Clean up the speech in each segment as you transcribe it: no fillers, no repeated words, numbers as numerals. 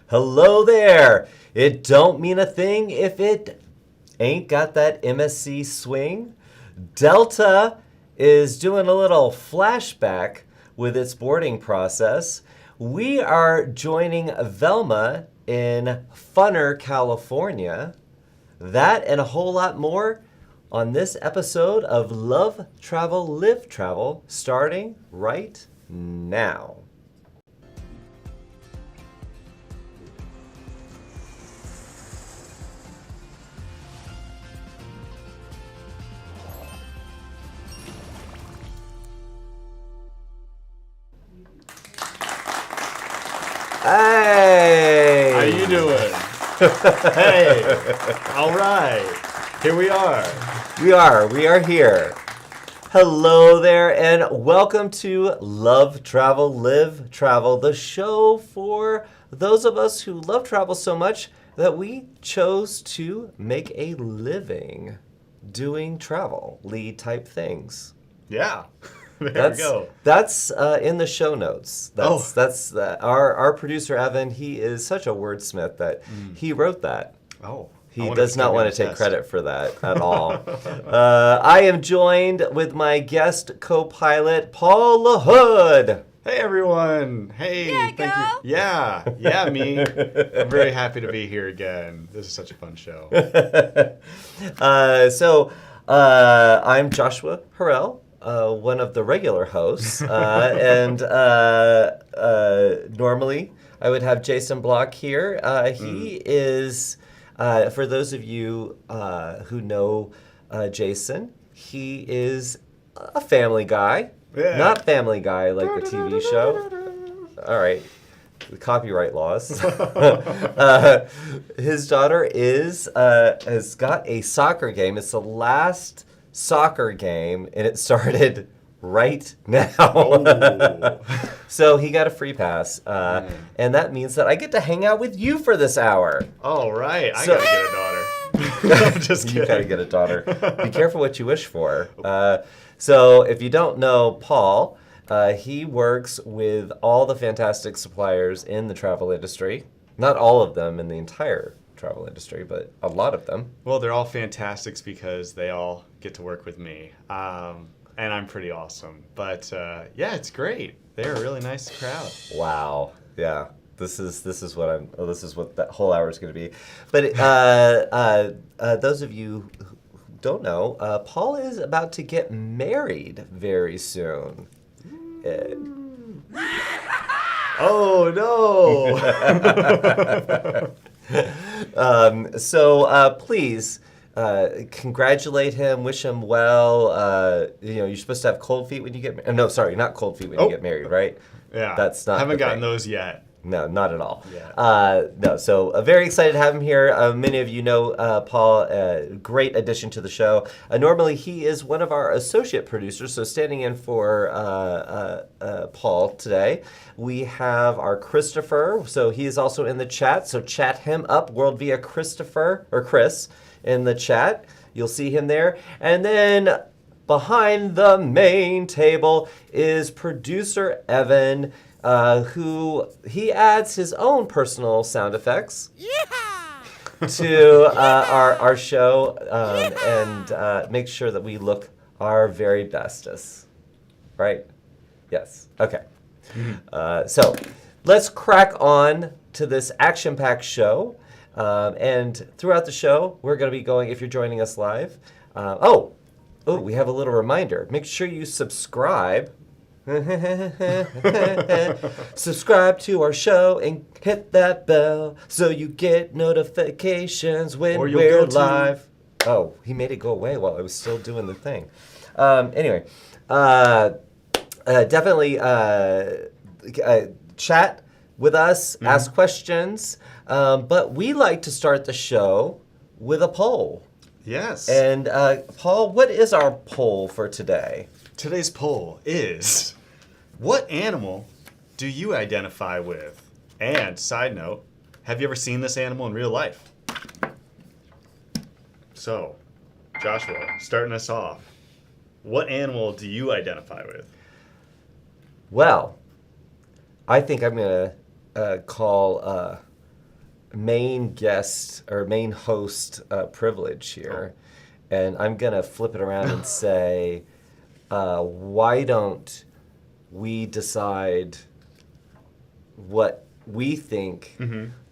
Hello there. It don't mean a thing if it ain't got that MSC swing. Delta is doing a little flashback with its boarding process. We are joining Velma in Funner, California. That and a whole lot more on this episode of Love, Travel, Live, Travel, starting right now. Hey! How you doing? Hey! All right. Here we are. We are here. Hello there, and welcome to Love, Travel, Live, Travel, the show for those of us who love travel so much that we chose to make a living doing travel-ly type things. Yeah. There we go. That's in the show notes. That's our producer Evan. He is such a wordsmith that he wrote that. Oh. He does not want to take credit for that at all. I am joined with my guest co-pilot Paul LaHood. Hey everyone. Hey, Yeah, thank you. Yeah, me. I'm very happy to be here again. This is such a fun show. I'm Joshua Harrell. One of the regular hosts, and normally I would have Jason Block here. He is, for those of you who know Jason, he is a family guy, not Family Guy like the TV show. All right. The copyright laws. His daughter has got a soccer game. It's the last soccer game, and it started right now. So he got a free pass, and that means that I get to hang out with you for this hour. All right. I gotta get a daughter. I'm just kidding. You gotta get a daughter. Be careful what you wish for. So if you don't know Paul, he works with all the fantastic suppliers in the travel industry. Not all of them in the entire travel industry, but a lot of them. Well, they're all fantastics because they all get to work with me. And I'm pretty awesome. But yeah, it's great. They're a really nice crowd. Wow. Yeah. This is what that whole hour is going to be. But those of you who don't know, Paul is about to get married very soon. Oh no! So please congratulate him, wish him well. You're supposed to have cold feet when you get married. No, sorry, not cold feet when you get married, right? Yeah, that's not. Haven't gotten those yet. No, not at all. Yeah. No, so very excited to have him here. Many of you know Paul, great addition to the show. Normally, he is one of our associate producers, so standing in for Paul today. We have our Christopher, so he is also in the chat, so chat him up, World via Christopher, or Chris, in the chat. You'll see him there. And then behind the main table is producer Evan, who he adds his own personal sound effects to our show and make sure that we look our very bestest. Right? Yes. Okay. So let's crack on to this action-packed show. And throughout the show, we're going to be going, if you're joining us live, we have a little reminder. Make sure you subscribe. Subscribe to our show and hit that bell so you get notifications when we're live. Oh, he made it go away while I was still doing the thing. Anyway, definitely chat with us, ask questions, but we like to start the show with a poll. Yes. And Paul, what is our poll for today? Today's poll is, what animal do you identify with? And, side note, have you ever seen this animal in real life? So, Joshua, starting us off, what animal do you identify with? Well, I think I'm going to call main guest or main host privilege here, and I'm gonna flip it around and say, why don't we decide what we think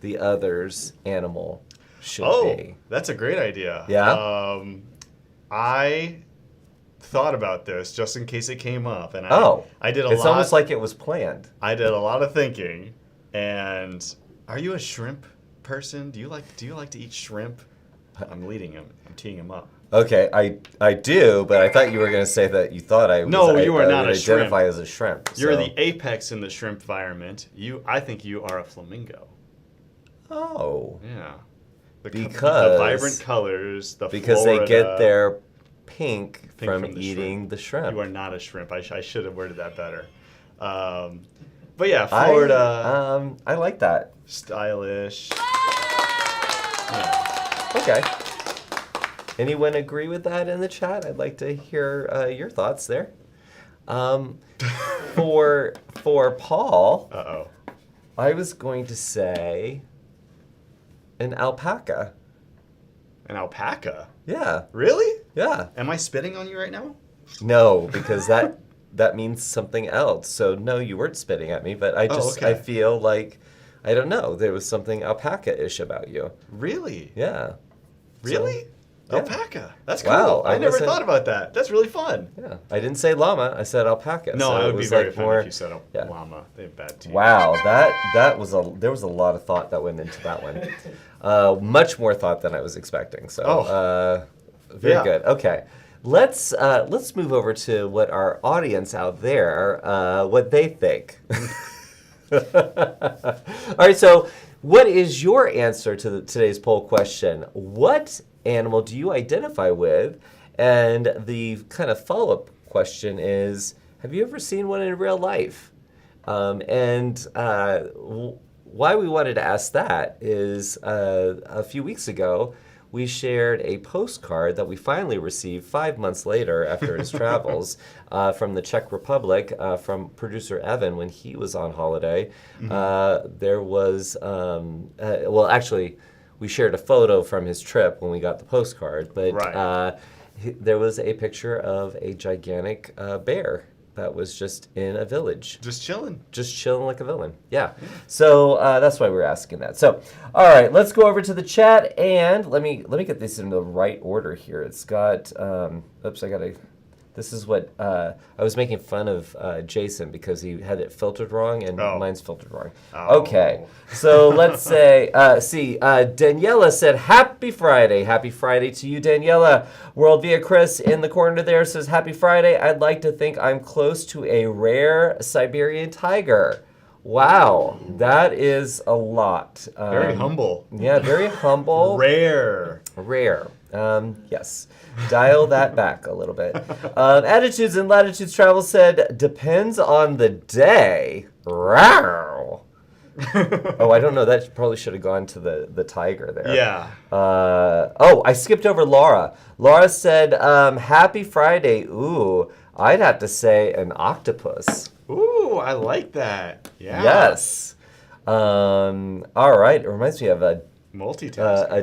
the other's animal should be? That's a great idea. Yeah? I thought about this just in case it came up, and I did it's almost like it was planned. I did a lot of thinking. And are you a shrimp person? Do you like to eat shrimp? I'm leading him. I'm teeing him up. Okay, I do, but I thought you were going to say that you thought I was. No, you are not would a shrimp. identify as a shrimp. You're so. the apex in the shrimp environment. I think you are a flamingo. Oh. Yeah. Because the vibrant colors, because Florida, they get their pink from the eating shrimp. the shrimp. You are not a shrimp. I should have worded that better. But yeah, Florida. I like that. Stylish. Yeah. Okay. Anyone agree with that in the chat? I'd like to hear your thoughts there. For Paul, I was going to say an alpaca. An alpaca? Yeah. Really? Yeah. Am I spitting on you right now? No, because that means something else. So no, you weren't spitting at me, but I feel like, I don't know, there was something alpaca-ish about you. Really? Yeah. Really? So, yeah. Alpaca. That's cool. Wow, I never thought about that. That's really fun. Yeah. I didn't say llama, I said alpaca. No, so I it would be was very like offended if you said llama. They have bad teeth. Wow, there was a lot of thought that went into that one. Much more thought than I was expecting. So very good. Okay. Let's move over to what our audience out there, what they think. All right, so what is your answer to today's poll question? What animal do you identify with? And the kind of follow-up question is, have you ever seen one in real life? Why we wanted to ask that is a few weeks ago, we shared a postcard that we finally received 5 months later after his travels from the Czech Republic from producer Evan when he was on holiday. There was, actually, we shared a photo from his trip when we got the postcard, but there was a picture of a gigantic bear that was just in a village. Just chilling. Just chilling like a villain. Yeah. So that's why we were asking that. So, all right, let's go over to the chat and let me get this in the right order here. It's got, this is what, I was making fun of Jason because he had it filtered wrong and mine's filtered wrong. Okay, so let's say, Daniela said, Happy Friday. Happy Friday to you, Daniela. World Via Chris in the corner there says, Happy Friday. I'd like to think I'm close to a rare Siberian tiger. Wow, that is a lot. Very humble. Yeah, very humble. Rare. Yes. Dial that back a little bit. Attitudes and Latitudes Travel said, depends on the day. Rawr. I don't know. That probably should have gone to the tiger there. Yeah. I skipped over Laura. Laura said, Happy Friday. Ooh, I'd have to say an octopus. Ooh, I like that. Yeah. Yes. All right. It reminds me of a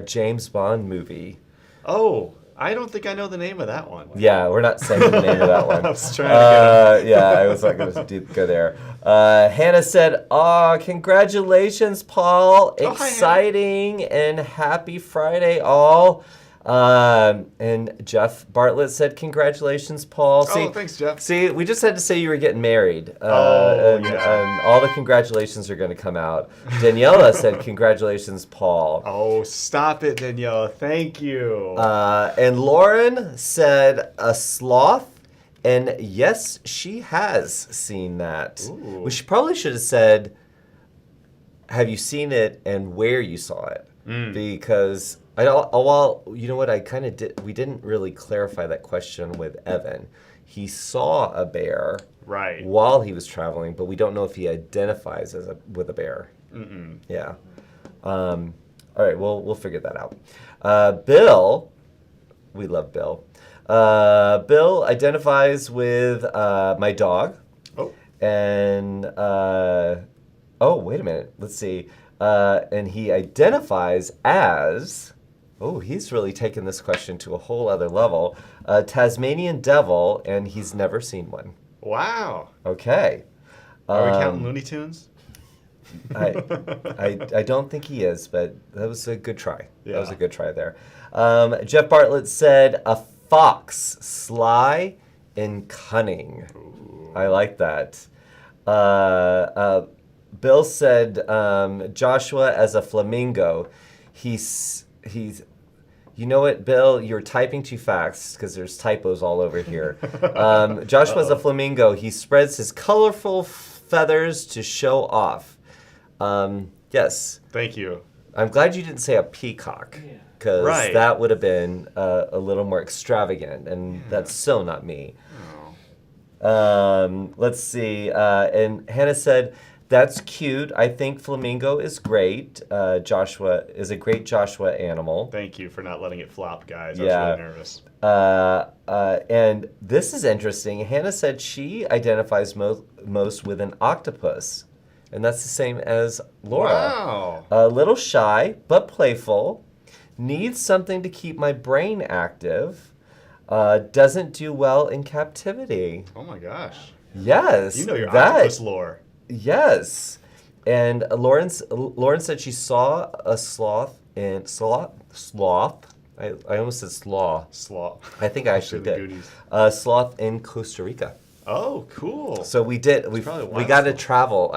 James Bond movie. Oh, I don't think I know the name of that one. Yeah, we're not saying the name of that one. I was trying to get Yeah, I was not going to go there. Hannah said, congratulations, Paul. Exciting and happy Friday, all. And Jeff Bartlett said, congratulations, Paul. Thanks, Jeff. See, we just had to say you were getting married. And all the congratulations are going to come out. Daniela said, congratulations, Paul. Oh, stop it, Daniela. Thank you. And Lauren said, a sloth. And yes, she has seen that. Ooh. We probably should have said, have you seen it and where you saw it? Because... you know what? We didn't really clarify that question with Evan. He saw a bear while he was traveling, but we don't know if he identifies with a bear. Yeah. All right. We'll figure that out. Bill, we love Bill. Bill identifies with my dog. Oh. And wait a minute. Let's see. and he identifies as, oh, he's really taken this question to a whole other level, a Tasmanian devil, and he's never seen one. Wow. Okay. Are we counting Looney Tunes? I don't think he is, but that was a good try. Yeah. That was a good try there. Jeff Bartlett said, a fox, sly and cunning. Ooh. I like that. Bill said, Joshua as a flamingo. He's. You know what, Bill? You're typing too fast because there's typos all over here. Joshua's a flamingo. He spreads his colorful feathers to show off. Yes. Thank you. I'm glad you didn't say a peacock, because that would have been a little more extravagant, and that's so not me. Oh. Let's see. And Hannah said, that's cute. I think flamingo is great. Joshua is a great Joshua animal. Thank you for not letting it flop, guys. Yeah. I was really nervous. And this is interesting. Hannah said she identifies most with an octopus. And that's the same as Laura. Wow. A little shy, but playful. Needs something to keep my brain active. Doesn't do well in captivity. Oh my gosh. Yes. You know your octopus lore. Yes. And Lauren said she saw a sloth. I almost said slaw. Sloth. I think I actually did. Sloth in Costa Rica. Oh, cool. So we did. We got to travel.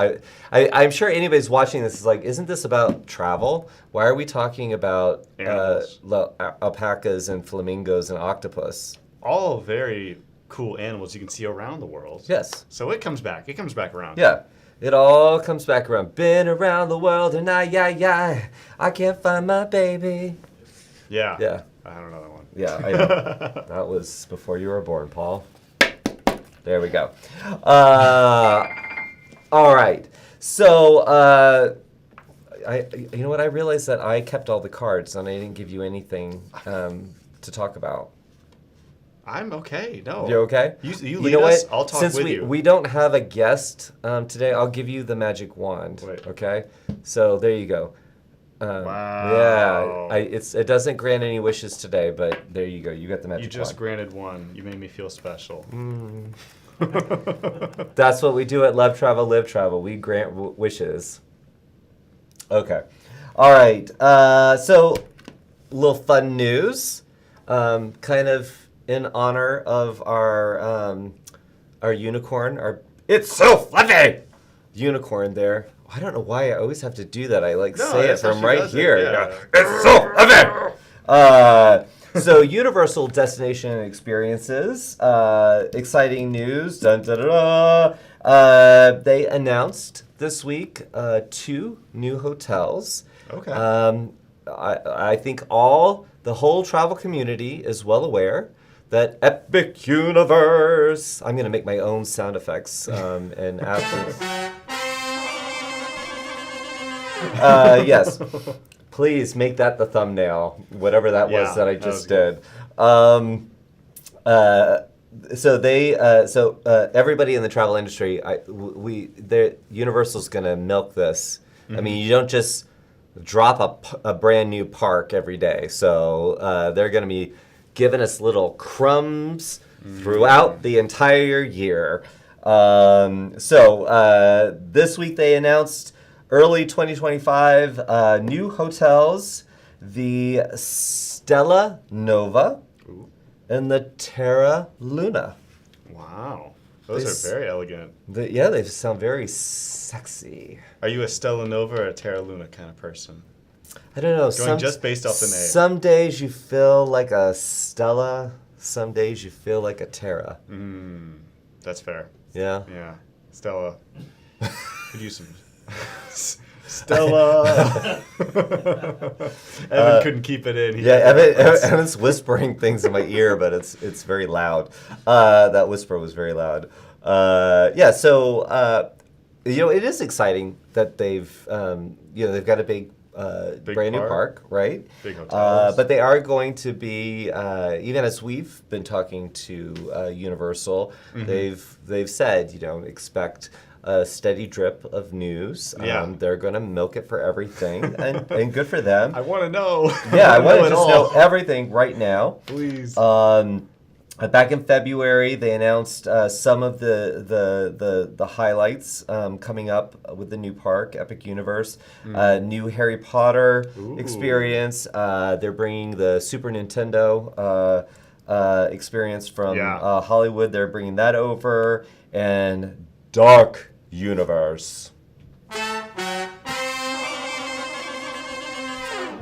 I'm sure anybody's watching this is like, isn't this about travel? Why are we talking about alpacas and flamingos and octopus? All very cool animals you can see around the world. Yes. So it comes back. It comes back around. Yeah. It all comes back around. Been around the world and I can't find my baby. Yeah. Yeah. I don't know that one. Yeah, I know. That was before you were born, Paul. There we go. All right. So, you know what? I realized that I kept all the cards and I didn't give you anything to talk about. I'm okay. No. You okay? You lead us. I'll talk Since with you. we don't have a guest today, I'll give you the magic wand. Wait. Okay? So there you go. Wow. Yeah. It doesn't grant any wishes today, but there you go. You got the magic wand. You just granted one. You made me feel special. That's what we do at Love Travel, Live Travel. We grant wishes. Okay. All right. So, a little fun news. Kind of in honor of our unicorn. It's so fluffy! Unicorn there. I don't know why I always have to do that. I say it from right here. Yeah. It's so fluffy! So Universal Destination and Experiences, exciting news. Dun, dun, dun, dun. They announced this week 2 new hotels. Okay. I think the whole travel community is well aware that Epic Universe. I'm going to make my own sound effects and after. Yes. Please make that the thumbnail, whatever that was that I just did. So everybody in the travel industry, Universal's going to milk this. Mm-hmm. I mean, you don't just drop a brand new park every day. So they're going to be giving us little crumbs throughout the entire year. So this week they announced early 2025 new hotels, the Stella Nova and the Terra Luna. Wow. Those are very elegant. They sound very sexy. Are you a Stella Nova or a Terra Luna kind of person? I don't know. Going just based off the name. Some days you feel like a Stella. Some days you feel like a Terra. That's fair. Yeah? Yeah. Stella. Could use some... Stella. Evan couldn't keep it in. Evan's whispering things in my ear, but it's very loud. That whisper was very loud. So it is exciting that they've got a big brand new park, right? Big hotels. But they are going to be, even as we've been talking to Universal, they've said, expect a steady drip of news. Yeah. They're going to milk it for everything, and good for them. I want to know. Yeah, I want to it just know everything right now. Please. Back in February, they announced some of the highlights coming up with the new park, Epic Universe. New Harry Potter experience. They're bringing the Super Nintendo experience from Hollywood. They're bringing that over. And Dark Universe.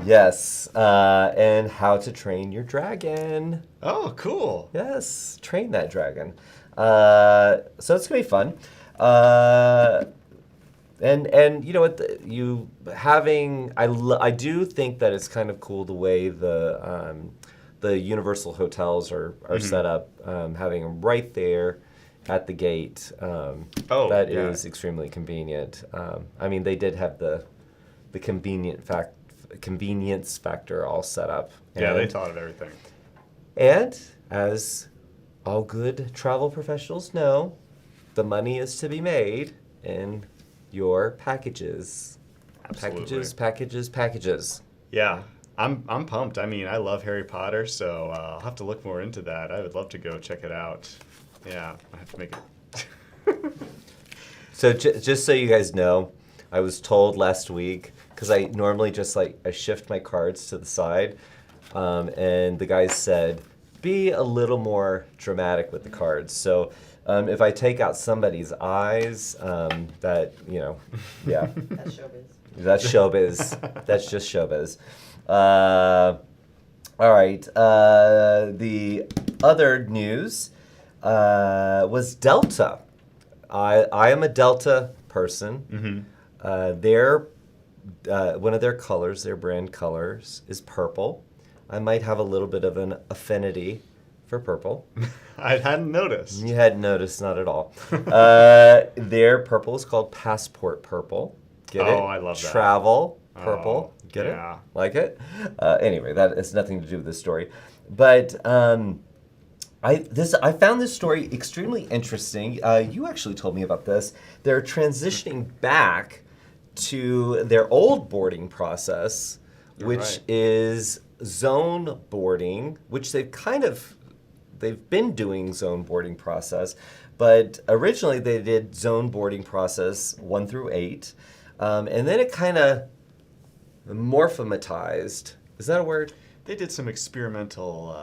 Yes, and How to Train Your Dragon. Oh, cool. Yes, train that dragon. So it's gonna be fun. And you know what? I do think that it's kind of cool the way the Universal hotels are set up, having them right there at the gate. That is extremely convenient. I mean, they did have the convenience factor all set up. Yeah, they thought of everything. And as all good travel professionals know, the money is to be made in your packages. Absolutely. Packages. Yeah, I'm pumped. I mean, I love Harry Potter, so I'll have to look more into that. I would love to go check it out. Yeah, I have to make it. So just so you guys know, I was told last week, because I normally just I shift my cards to the side, and the guys said, be a little more dramatic with the cards. So if I take out somebody's eyes, that, yeah. That's showbiz. That's showbiz. That's just showbiz. All right. The other news was Delta. I am a Delta person. Their one of their colors, their brand colors, is purple. I might have a little bit of an affinity for purple. I hadn't noticed. You hadn't noticed, not at all. Their purple is called Passport Purple. Get it? Oh, I love that. Travel purple. Get it? Like it? Anyway, that has nothing to do with this story. But I found this story extremely interesting. You actually told me about this. They're transitioning back to their old boarding process, which is zone boarding, which they've been doing zone boarding process, but originally they did zone boarding process 1 through 8, and then it kind of morphomatized. Is that a word? They did some experimental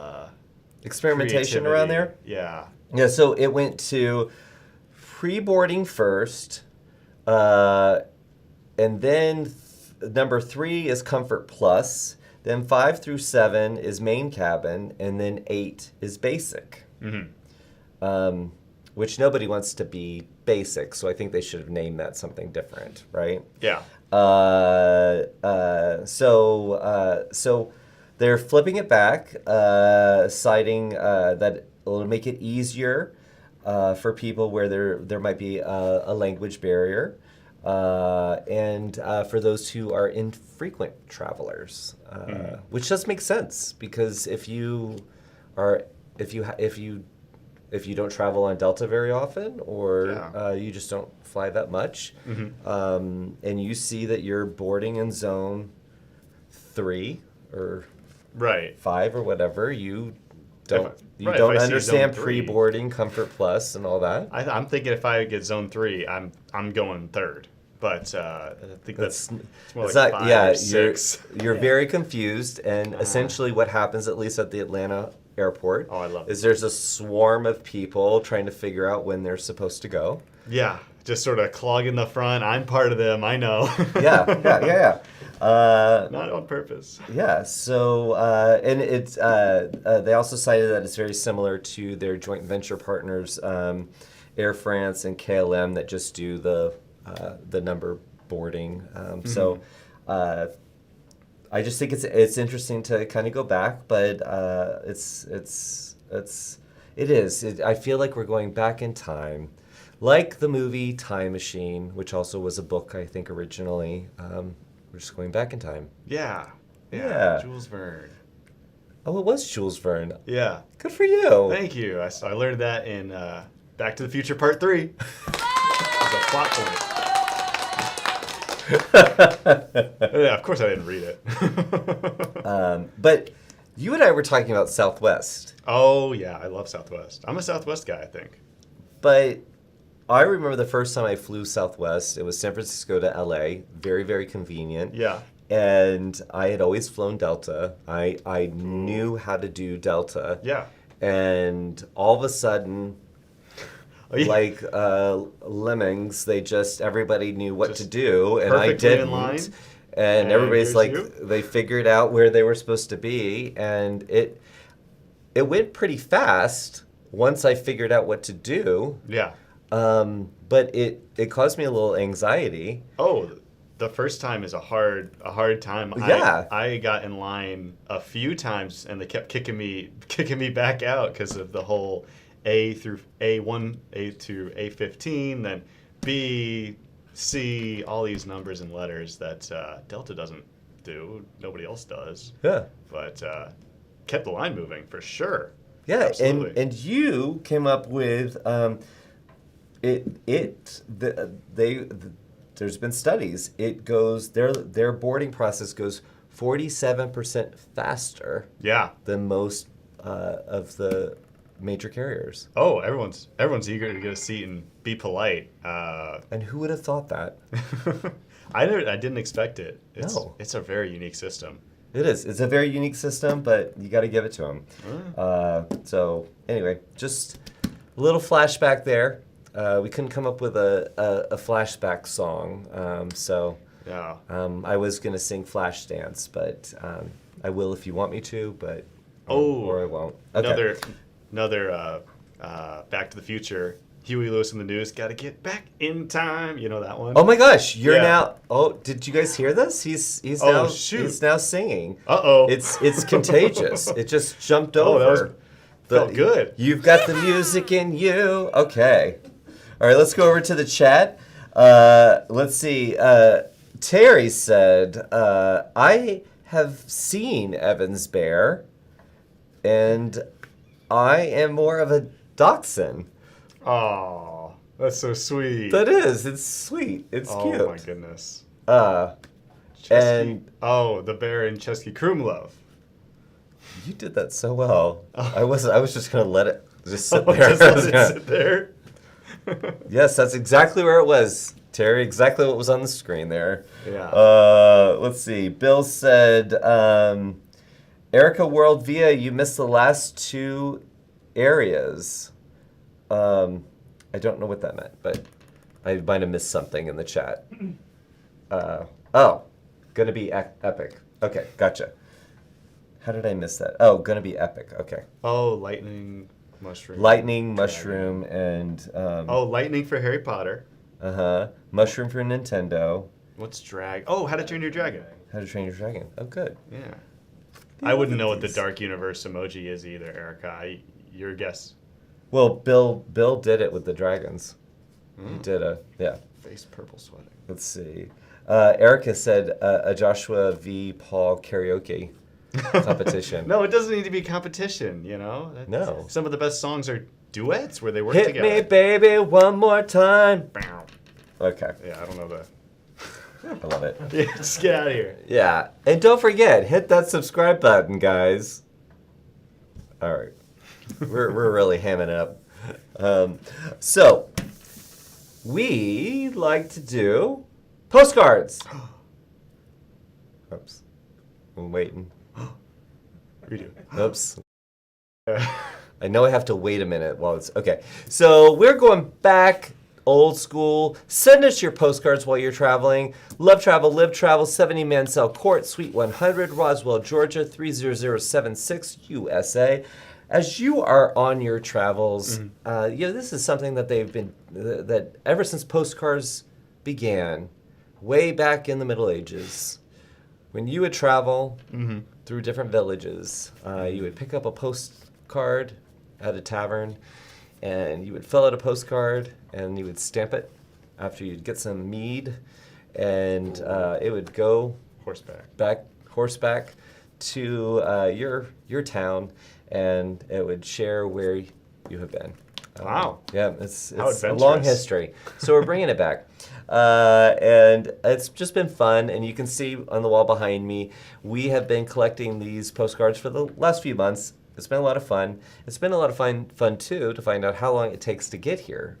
experimentation around there? Yeah. Yeah, so it went to pre-boarding first, and then number 3 is Comfort Plus. Then 5 through 7 is main cabin, and then 8 is basic. Which nobody wants to be basic, so I think they should have named that something different, right? Yeah. So they're flipping it back, citing that it'll make it easier for people where there might be a language barrier. And for those who are infrequent travelers, which does make sense, because if you don't travel on Delta very often, or you just don't fly that much, and you see that you're boarding in zone 3 or 5 or whatever, you don't understand pre-boarding, Comfort Plus, and all that. I'm thinking if I get zone 3, I'm going third. But I think it's more like 5 or 6. You're very confused, and essentially what happens, at least at the Atlanta airport, I love is there's a swarm of people trying to figure out when they're supposed to go. Yeah, just sort of clogging the front. I'm part of them, I know. Yeah. Not on purpose. Yeah, so, and it's, they also cited that it's very similar to their joint venture partners, Air France and KLM, that just do the number boarding. So I just think it's interesting to kind of go back, but I feel like we're going back in time, like the movie Time Machine, which also was a book, I think, originally. We're just going back in time. Yeah. Jules Verne. Oh, it was Jules Verne. Yeah. Good for you. Thank you. I learned that in Back to the Future Part 3. the plot point. Yeah, of course I didn't read it. But you and I were talking about Southwest. Oh, yeah, I love Southwest. I'm a Southwest guy, I think. But I remember the first time I flew Southwest. It was San Francisco to LA. Very, very convenient. Yeah. And I had always flown Delta. I knew how to do Delta. Yeah. And all of a sudden, Oh, yeah. like lemmings, everybody knew what to do, and I perfectly didn't. in line. And everybody's here's like, you. they figured out where they were supposed to be, and it went pretty fast once I figured out what to do. Yeah. But it caused me a little anxiety. Oh, the first time is a hard time. Yeah. I got in line a few times, and they kept kicking me back out because of the whole A through A1, A to A15, then B, C, all these numbers and letters that Delta doesn't do. Nobody else does. Yeah. But kept the line moving for sure. Yeah, Absolutely. and you came up with there's been studies. It goes their boarding process goes 47% faster Yeah. than most of the major carriers. Oh, everyone's eager to get a seat and be polite. And who would have thought that? I didn't expect it. No. It's a very unique system. It is. It's a very unique system, but you got to give it to them. So anyway, just a little flashback there. We couldn't come up with a flashback song, so Yeah. I was gonna sing Flashdance, but I will if you want me to, but Oh, or I won't. Okay. Another Back to the Future. Huey Lewis in the News. Got to get back in time. You know that one? Oh my gosh, you're Yeah. now. Oh, did you guys hear this? He's Oh, now shoot. he's now singing. Uh-oh. It's contagious. It just jumped Oh, over. that was- felt good. You've got the music in you. Okay. All right, let's go over to the chat. Let's see. Terry said, I have seen Evan's bear, and I am more of a dachshund. Oh, that's so sweet. That is. It's sweet. It's cute. Oh my goodness. And the bear in Chesky Krumlov. you did that so well. I was just gonna let it just sit there. Just let it sit there. Yes, that's exactly where it was, Terry. Exactly what was on the screen there. Yeah. Let's see. Bill said, Erica World Via, you missed the last two areas. I don't know what that meant, but I might have missed something in the chat. Gonna be epic. Okay, gotcha. How did I miss that? Oh, gonna be epic. Okay. Oh, lightning, mushroom. Lightning, mushroom, and Lightning for Harry Potter. mushroom for Nintendo. What's drag? Oh, How to Train Your Dragon. How to Train Your Dragon. Oh, good. Yeah. I wouldn't know what the Dark Universe emoji is either, Erica. Your guess. Well, Bill did it with the dragons. He did yeah. Face purple sweating. Let's see. Erica said a Joshua v. Paul karaoke competition. No, it doesn't need to be competition, you know? No. Some of the best songs are duets where they work Hit together. me, baby, one more time. Bow. Okay. Yeah, I don't know that. I love it. Yeah, just get out of here. Yeah. And don't forget, hit that subscribe button, guys. All right. We're really hamming it up. So, we like to do postcards. Oops. I'm waiting. Redo. Oops. I know I have to wait a minute while it's... Okay. So, we're going back old school. Send us your postcards while you're traveling. Love Travel, Live Travel, 70 Mansell Court, Suite 100, Roswell, Georgia, 30076, USA. As you are on your travels, this is something that that ever since postcards began, way back in the Middle Ages, when you would travel through different villages, you would pick up a postcard at a tavern, and you would fill out a postcard, and you would stamp it after you'd get some mead, and it would go horseback to your town, and it would share where you have been. Wow. Yeah, it's How a long adventurous. history. So we're bringing it back. And it's just been fun. And you can see on the wall behind me, we have been collecting these postcards for the last few months. It's been a lot of fun. It's been a lot of fun too, to find out how long it takes to get here.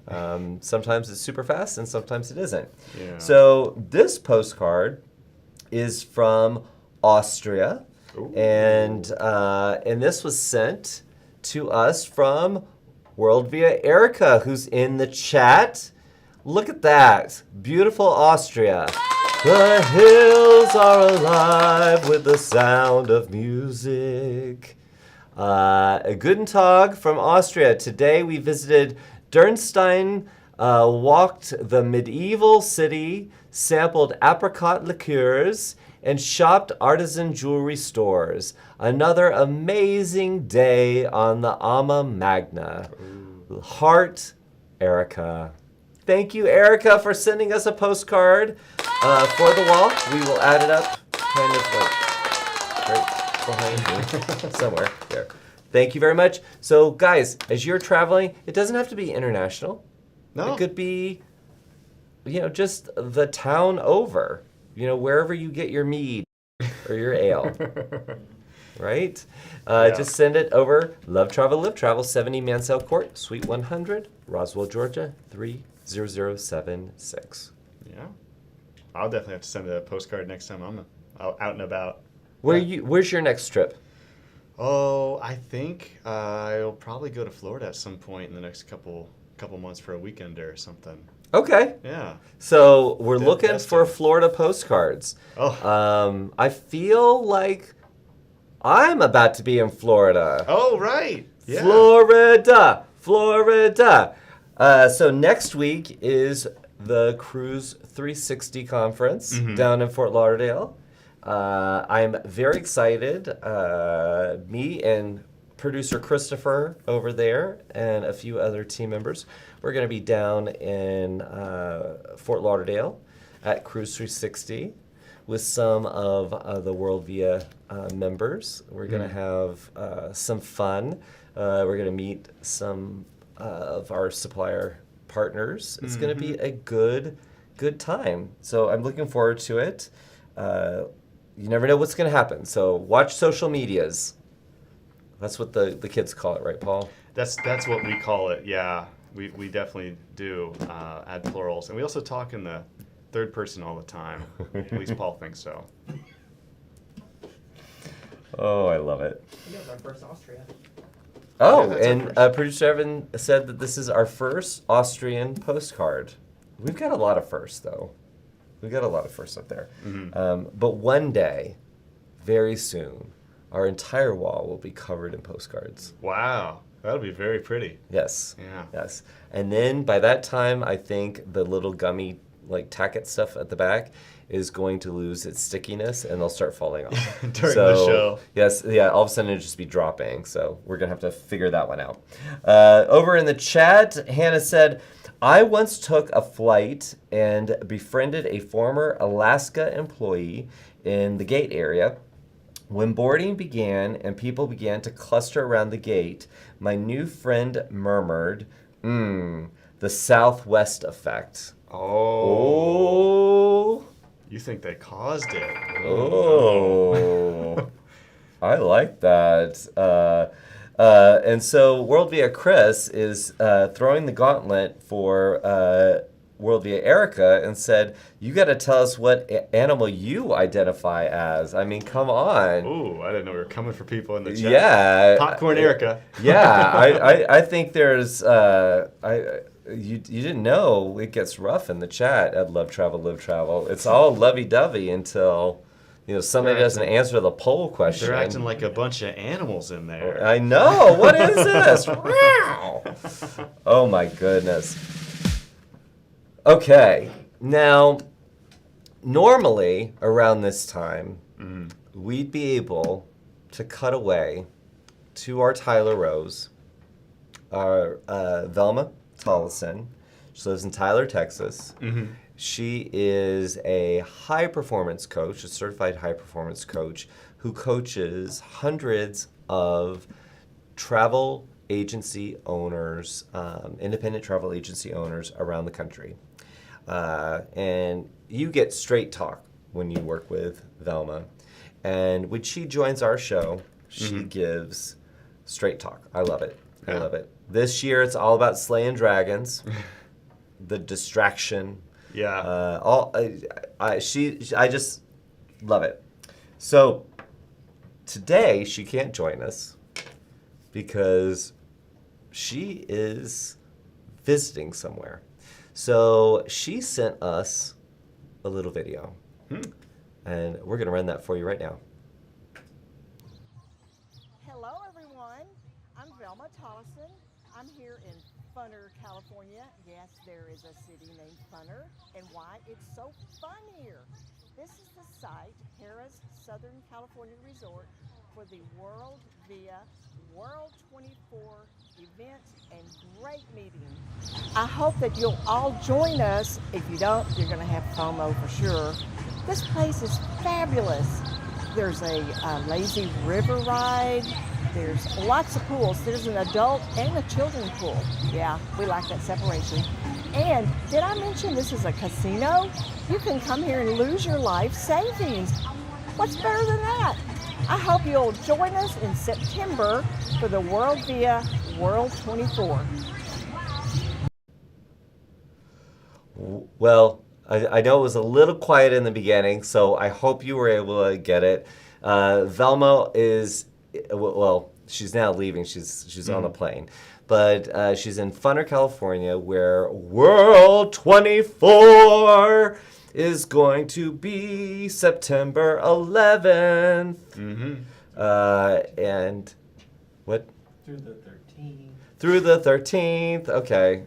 Sometimes it's super fast and sometimes it isn't. Yeah. So this postcard is from Austria. Ooh. And this was sent to us from World via Erica, who's in the chat. Look at that. Beautiful Austria. The hills are alive with the sound of music. Guten Tag from Austria. Today we visited Dürnstein, walked the medieval city, sampled apricot liqueurs, and shopped artisan jewelry stores. Another amazing day on the Alma Magna. Heart, Erica. Thank you, Erica, for sending us a postcard for the wall. We will add it up kind of like right behind me somewhere there. Thank you very much. So, guys, as you're traveling, it doesn't have to be international. No. It could be, just the town over. Wherever you get your mead or your ale, right? Just send it over. Love Travel, Live Travel, 70 Mansell Court, Suite 100, Roswell, Georgia, 30076. Yeah. I'll definitely have to send a postcard next time I'm out and about. Where's your next trip? Oh, I think I'll probably go to Florida at some point in the next couple months for a weekender or something. Okay. Yeah. So we're looking that's for it. Florida postcards. Oh. I feel like I'm about to be in Florida. Oh, right. Yeah. Florida. So next week is the Cruise 360 conference down in Fort Lauderdale. I'm very excited. Me and producer Christopher over there and a few other team members, we're going to be down in Fort Lauderdale at Cruise 360 with some of the World Via members. We're going to have some fun. We're going to meet some of our supplier partners. It's going to be a good time. So I'm looking forward to it. You never know what's going to happen. So watch social medias. That's what the kids call it, right, Paul? That's what we call it. Yeah, we definitely do add plurals, and we also talk in the third person all the time. At least Paul thinks so. Oh, I love it. Yeah, our first Austria. Oh, Yeah, that's and our producer Evan said that this is our first Austrian postcard. We've got a lot of firsts, though. We've got a lot of firsts up there. But one day, very soon, our entire wall will be covered in postcards. Wow, that'll be very pretty. Yes. Yeah. Yes. And then by that time, I think the little gummy, like tacket stuff at the back is going to lose its stickiness and they'll start falling off. During the show. Yes, yeah, all of a sudden it'll just be dropping. So we're going to have to figure that one out. Over in the chat, Hannah said, I once took a flight and befriended a former Alaska employee in the gate area. When boarding began and people began to cluster around the gate, my new friend murmured, the Southwest effect. Oh. You think they caused it? Oh. I like that. And so World Via Chris is throwing the gauntlet for World Via Erica and said, you got to tell us what animal you identify as. I mean, come on. Ooh, I didn't know we were coming for people in the chat. Yeah. Popcorn Erica. Yeah, I think there's, you didn't know it gets rough in the chat at Love Travel, Live Travel. It's all lovey-dovey until, somebody doesn't answer the poll question. They're acting like a bunch of animals in there. I know. What is this? Wow. Oh, my goodness. Okay. Now, normally around this time, we'd be able to cut away to our Tyler Rose, our Velma Tollison. She lives in Tyler, Texas. She is a high-performance coach, a certified high-performance coach, who coaches hundreds of travel agency owners, independent travel agency owners around the country. And you get straight talk when you work with Velma. And when she joins our show, she gives straight talk. I love it. I love it. This year, it's all about slaying dragons, the distraction. Yeah. I just love it. So today she can't join us because she is visiting somewhere. So she sent us a little video, and we're going to run that for you right now. Hello, everyone. I'm Velma Tollison. I'm here in Funner, California. Yes, there is a city named Funner, and why it's so fun here. This is the site, Harrell's Southern California Resort, for the World Via World 24 event and great meeting. I hope that you'll all join us. If you don't, you're going to have FOMO for sure. This place is fabulous. There's a lazy river ride. There's lots of pools. There's an adult and a children's pool. Yeah, we like that separation. And did I mention this is a casino? You can come here and lose your life savings. What's better than that? I hope you'll join us in September for the World Via World 24. Well, I know it was a little quiet in the beginning, so I hope you were able to get it. Velma is, well, she's now leaving. She's on a plane. But she's in Funner, California, where World 24 is going to be September 11th. And what? Through the 13th. Through the 13th. Okay.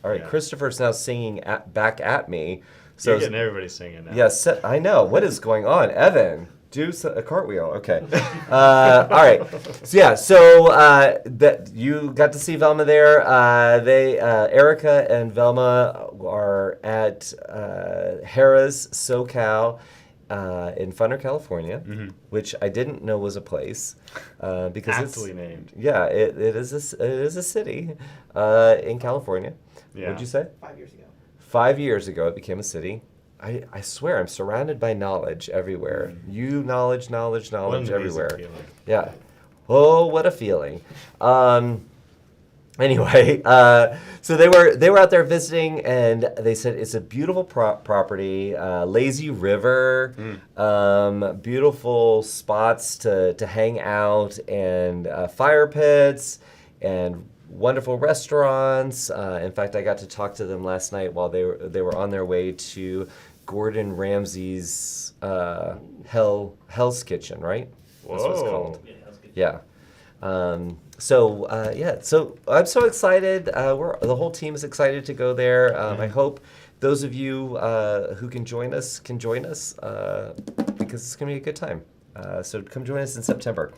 All right. Yeah. Christopher's now singing back at me. You're getting everybody singing now. Yes, I know. What is going on? Evan, do a cartwheel. Okay. All right. So yeah. So that you got to see Velma there. Erica and Velma are at Harrah's SoCal in Funner, California, which I didn't know was a place because Aptly named. Yeah, it is a city in California. Yeah. What'd you say? 5 years ago. 5 years ago, it became a city. I swear, I'm surrounded by knowledge everywhere. You knowledge What an amazing everywhere. feeling. Yeah. Oh, what a feeling. Anyway, so they were out there visiting, and they said it's a beautiful property, lazy river, beautiful spots to hang out, and fire pits, and wonderful restaurants. In fact, I got to talk to them last night while they were on their way to Gordon Ramsay's Hell's Kitchen, right? That's what it's called. Yeah, that was good. Yeah. So I'm so excited. The whole team is excited to go there. I hope those of you who can join us because it's going to be a good time. So come join us in September.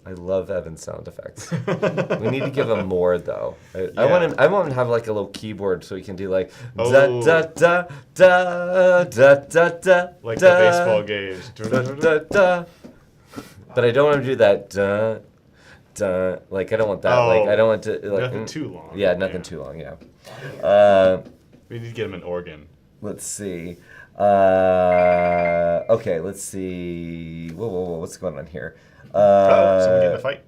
I love Evan's sound effects. We need to give him more though. I want him to have like a little keyboard so he can do like da da da da da da da. Like the baseball games. Da, da, da. But I don't want to do that da da. Like I don't want that. Like I don't want to. Like, Nothing too long. Yeah, nothing too long. Yeah. We need to get him an organ. Let's see. Okay, let's see. Whoa, what's going on here? Someone get in a fight.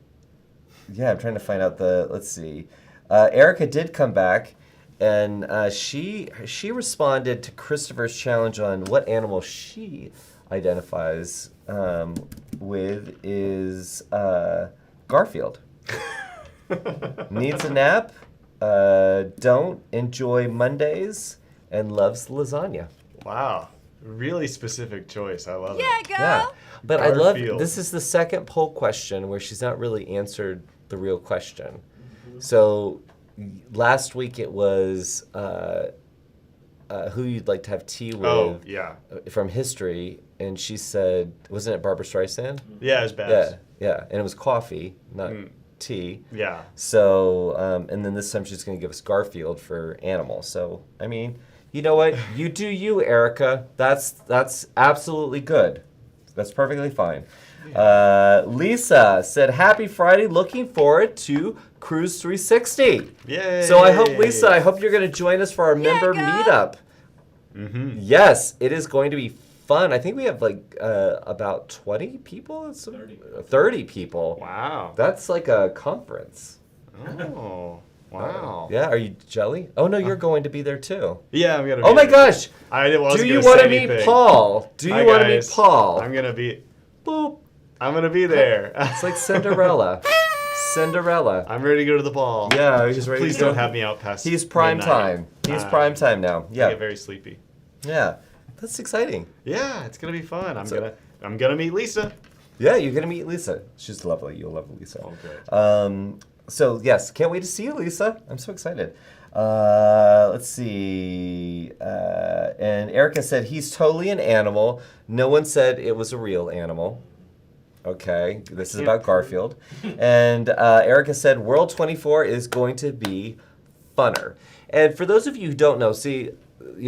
Yeah, I'm trying to find out let's see. Erica did come back, and she responded to Christopher's challenge on what animal she identifies with is Garfield. Needs a nap, don't enjoy Mondays, and loves lasagna. Wow. Really specific choice. I love it. Yeah. But I love, Garfield. this is the second poll question where she's not really answered the real question. So last week it was who you'd like to have tea with Oh, yeah. from history. And she said, wasn't it Barbara Streisand? Yeah, it's bad. Yeah. And it was coffee, not tea. Yeah. So, and then this time she's going to give us Garfield for animal. So, I mean, you know what? You do you, Erica. That's absolutely good. That's perfectly fine. Lisa said, "Happy Friday! Looking forward to Cruise 360." Yay! So I hope, Lisa, I hope you're going to join us for our member meetup. Mm-hmm. Yes, it is going to be fun. I think we have like about 20 people. 30 people. Wow. That's like a conference. Oh. Wow. Yeah, are you jelly? Oh no, you're going to be there too. Yeah, I'm gonna. Oh my gosh! I wasn't Do you gonna want say to meet anything. Paul? Do Hi, you want to meet guys. Paul? I'm gonna be. Boop. I'm gonna be there. It's like Cinderella. Cinderella. I'm ready to go to the ball. Yeah, he's ready. Please to go. don't have me out past. He's prime midnight. time. He's prime time now. I Yeah. get very sleepy. Yeah. That's exciting. Yeah, it's gonna be fun. So- I'm gonna meet Lisa. Yeah, you're gonna meet Lisa. She's lovely. You'll love Lisa. Oh, good. So yes, can't wait to see you, Lisa. I'm so excited. Let's see. And Erica said he's totally an animal. No one said it was a real animal. Okay, this is about Garfield. And Erica said World 24 is going to be funner. And for those of you who don't know,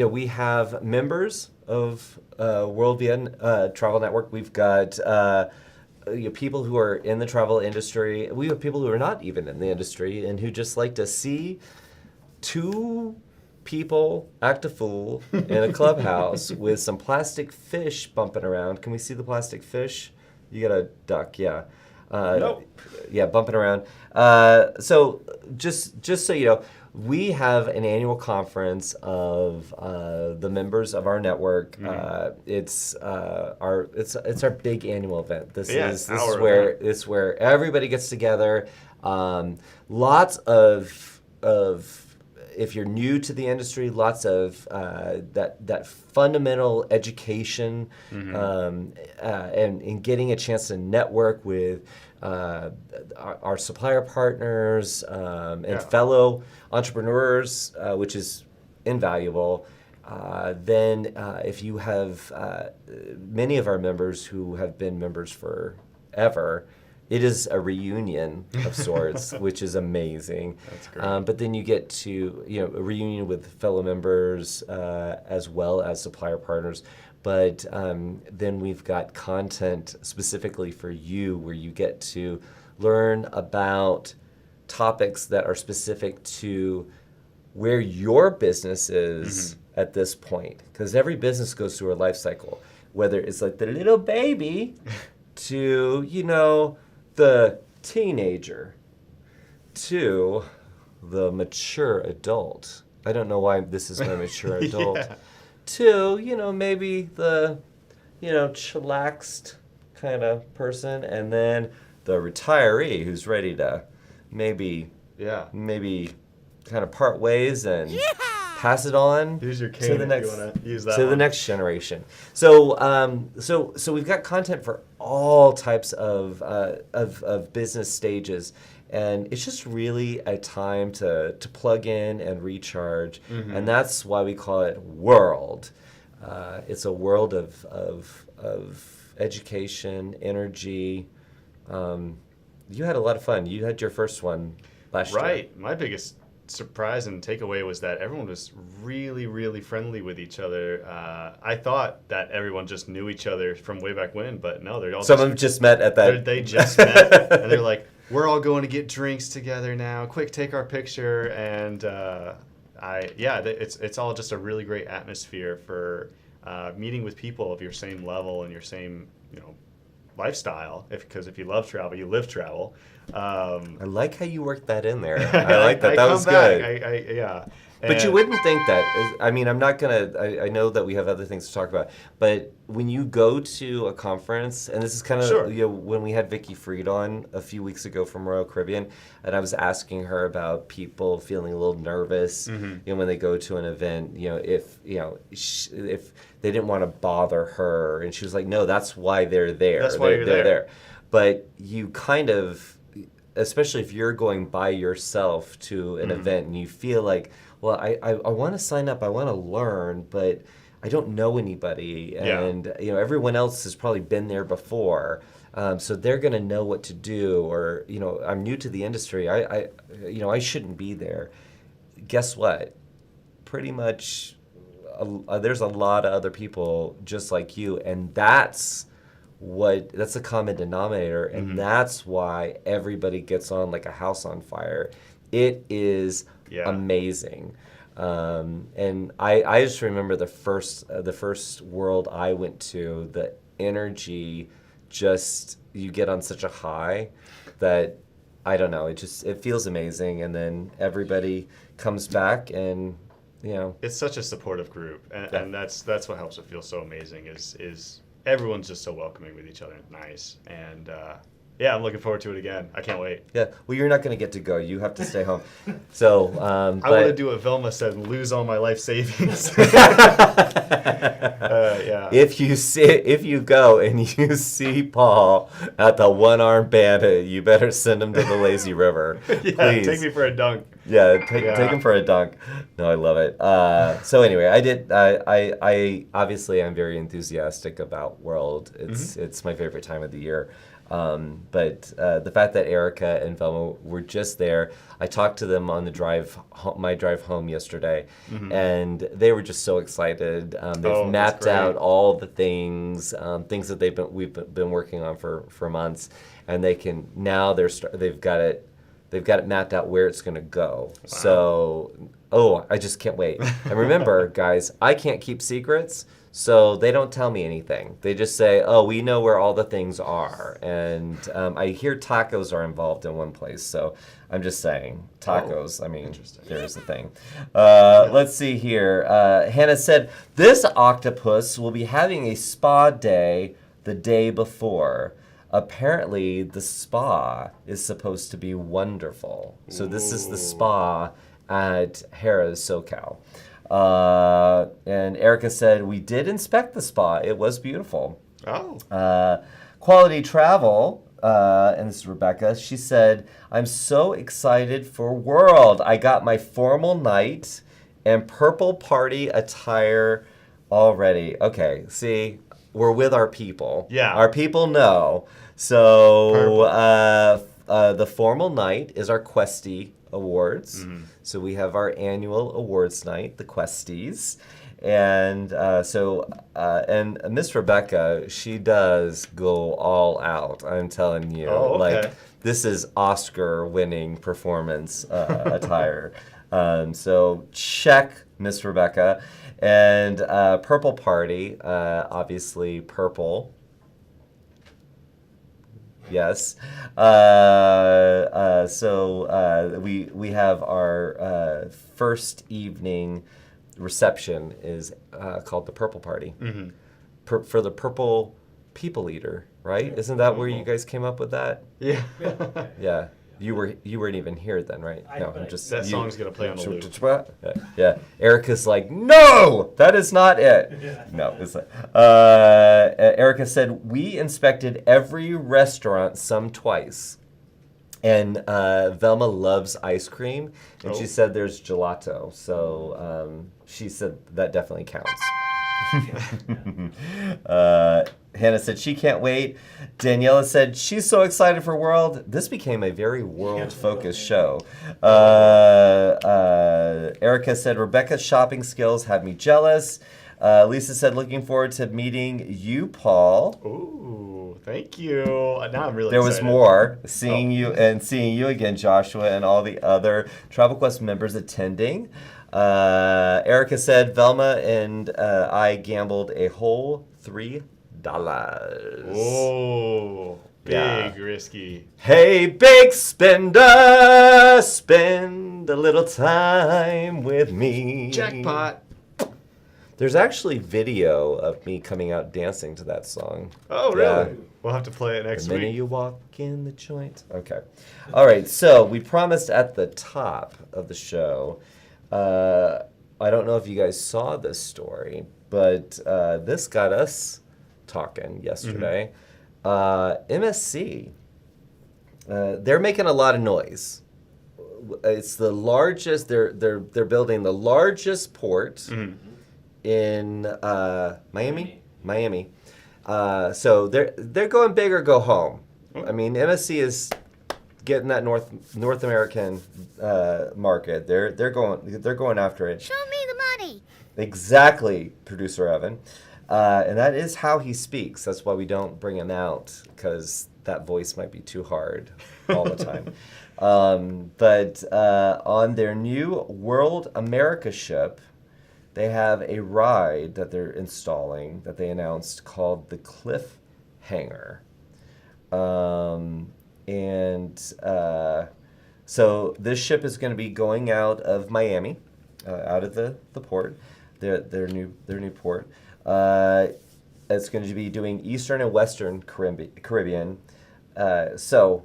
we have members of World VN Travel Network. We've got people who are in the travel industry. We have people who are not even in the industry and who just like to see two people act a fool in a clubhouse with some plastic fish bumping around. Can we see the plastic fish? You got a duck, yeah. Nope. Yeah, bumping around. So just so you know, we have an annual conference of the members of our network. It's our big annual event. This is where everybody gets together. Lots of if you're new to the industry, lots of that fundamental education and getting a chance to network with our supplier partners and fellow entrepreneurs, which is invaluable. Then if you have many of our members who have been members forever, it is a reunion of sorts, which is amazing. That's great. But then you get to a reunion with fellow members as well as supplier partners. But then we've got content specifically for you where you get to learn about topics that are specific to where your business is at this point. Because every business goes through a life cycle, whether it's like the little baby to, the teenager to the mature adult. I don't know why this is my mature adult. Yeah. To, maybe the, chillaxed kind of person, and then the retiree who's ready to maybe kind of part ways and pass it on Here's your cane to the if next you wanna use that to the one. next generation. So so we've got content for all types of business stages. And it's just really a time to plug in and recharge, and that's why we call it World. It's a world of education, energy. You had a lot of fun. You had your first one last year. Right. My biggest surprise and takeaway was that everyone was really, really friendly with each other. I thought that everyone just knew each other from way back when, but no, they're all Some of them just met at that. They just met, and they're like, "We're all going to get drinks together now. Quick, take our picture." And it's all just a really great atmosphere for meeting with people of your same level and your same lifestyle. Because if you love travel, you live travel. I like how you worked that in there. I like that. That was come back. good. But you wouldn't think that. I mean, I'm not going to, I know that we have other things to talk about, but when you go to a conference, and this is kind of, Sure. When we had Vicky Freed on a few weeks ago from Royal Caribbean, and I was asking her about people feeling a little nervous, when they go to an event, if they didn't want to bother her, and she was like, no, that's why they're there. That's why you're there. But you kind of, especially if you're going by yourself to an event and you feel like, well, I want to sign up, I want to learn, but I don't know anybody, and everyone else has probably been there before, so they're going to know what to do, or I'm new to the industry, I shouldn't be there. Guess what? Pretty much, there's a lot of other people just like you, and that's that's the common denominator, and that's why everybody gets on like a house on fire. It is amazing. And I just remember the first world I went to, the energy, just you get on such a high that I don't know, it feels amazing, and then everybody comes back, and it's such a supportive group, and that's what helps it feel so amazing is everyone's just so welcoming with each other and nice, and I'm looking forward to it again. I can't wait. Yeah, well, you're not going to get to go. You have to stay home. So I want to do what Velma said and lose all my life savings. If you go and you see Paul at the One-Armed Bandit, you better send him to the lazy river. Please. Take me for a dunk. Yeah, take him for a dunk. No, I love it. So anyway, I obviously I'm very enthusiastic about World. It's my favorite time of the year. But the fact that Erica and Velma were just there, I talked to them on my drive home yesterday, and they were just so excited. They've mapped out all the things that we've been working on for months, and they can now they've got it mapped out where it's going to go. Wow. So, I just can't wait. And remember, guys, I can't keep secrets. So they don't tell me anything. They just say, we know where all the things are. And I hear tacos are involved in one place. So I'm just saying, tacos, there's the thing. Let's see here. Hannah said, this octopus will be having a spa day the day before. Apparently, the spa is supposed to be wonderful. So this is the spa at Harrell's SoCal. And Erica said, we did inspect the spa. It was beautiful. Quality Travel, and this is Rebecca, she said, I'm so excited for World. I got my formal night and purple party attire already. Okay, see, we're with our people. Yeah. Our people know. So the formal night is our Questie Awards. So we have our annual awards night, the Questies. And and Miss Rebecca, she does go all out, I'm telling you. Like, this is Oscar-winning performance attire. So check Miss Rebecca. And Purple Party, obviously purple. Yes. So we have our first evening reception is called the Purple Party. For the Purple People Eater, right? Isn't that where you guys came up with that? Yeah. Yeah. You weren't even here then, right? I'm just that song's gonna play on the loop. Yeah. Erica's like, no, that is not it. No, it's not. Erica said we inspected every restaurant some twice, and Velma loves ice cream, and she said there's gelato, so she said that definitely counts. Hannah said she can't wait. Daniela said she's so excited for World. This became a very world-focused show. Erica said Rebecca's shopping skills have me jealous. Lisa said looking forward to meeting you, Paul. Ooh, thank you. Now I'm really There excited. was more. Seeing you again, Joshua, and all the other Travel Quest members attending. Erica said Velma and I gambled a whole $3. Oh, big risky. Hey, big spender, spend a little time with me. Jackpot. There's actually video of me coming out dancing to that song. Oh, really? Yeah. We'll have to play it next The minute week. you walk in the joint. Okay. All right, so we promised at the top of the show, I don't know if you guys saw this story, but this got us talking yesterday. MSC, they're making a lot of noise. It's the largest. They're building the largest port in Miami. So they're going big or go home. I mean, MSC is getting that North American market. They're going after it. Show me the money. Exactly, producer Evan. And that is how he speaks. That's why we don't bring him out, because that voice might be too hard all the time. But on their new World America ship, they have a ride that they're installing that they announced called the Cliffhanger. So this ship is going to be going out of Miami, out of the port, their new port. It's going to be doing Eastern and Western Caribbean. So,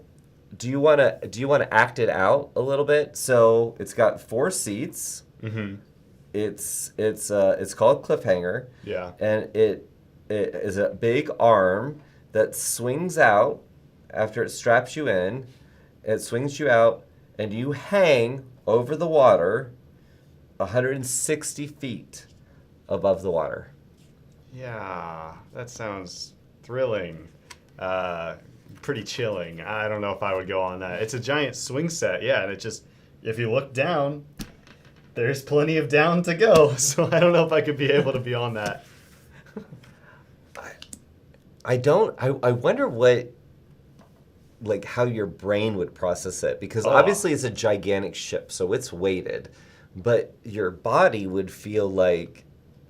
do you want to act it out a little bit? So it's got 4 seats. Mm-hmm. It's called Cliffhanger. Yeah. And it is a big arm that swings out after it straps you in. It swings you out, and you hang over the water 160 feet above the water. Yeah, that sounds thrilling. Pretty chilling. I don't know if I would go on that. It's a giant swing set, yeah, and it just, if you look down, there's plenty of down to go. So I don't know if I could be able to be on that. I wonder what, like, how your brain would process it, because obviously it's a gigantic ship, so it's weighted, but your body would feel like